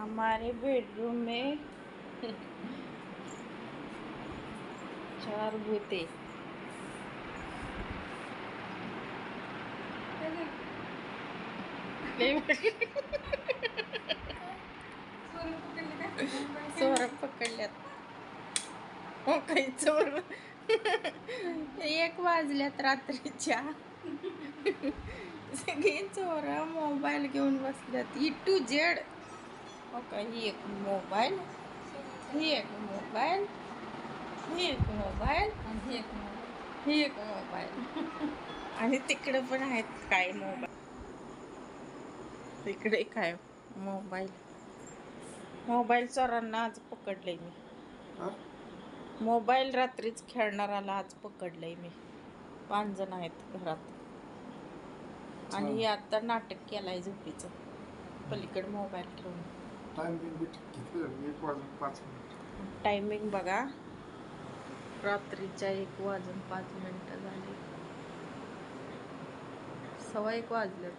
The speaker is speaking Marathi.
हमारे बेडरूम में 4 भूते। चोर पकडल्यात. हो काही चोर. 1 वाजल्यात रात्रीच्या. सगळे चोर मोबाईल घेऊन बसल्यात E to Z. हो का, ही एक मोबाईल, ही एक मोबाईल, ही एक मोबाईल, ही एक मोबाईल. आणि तिकडे पण आहेत काय मोबाईल. तिकडे काय मोबाईल. मोबाईल चोरांना आज पकडलंय मी. मोबाईल रात्रीच खेळणाराला आज पकडलंय मी. 5 जण आहेत घरात. आणि हे आता नाटक केलाय झोपीचं. पलीकडे मोबाईल ठेवून. टायमिंग बघा, रात्रीच्या 1 वाजून 5 मिनिटं झाली. 1:15 वाजले.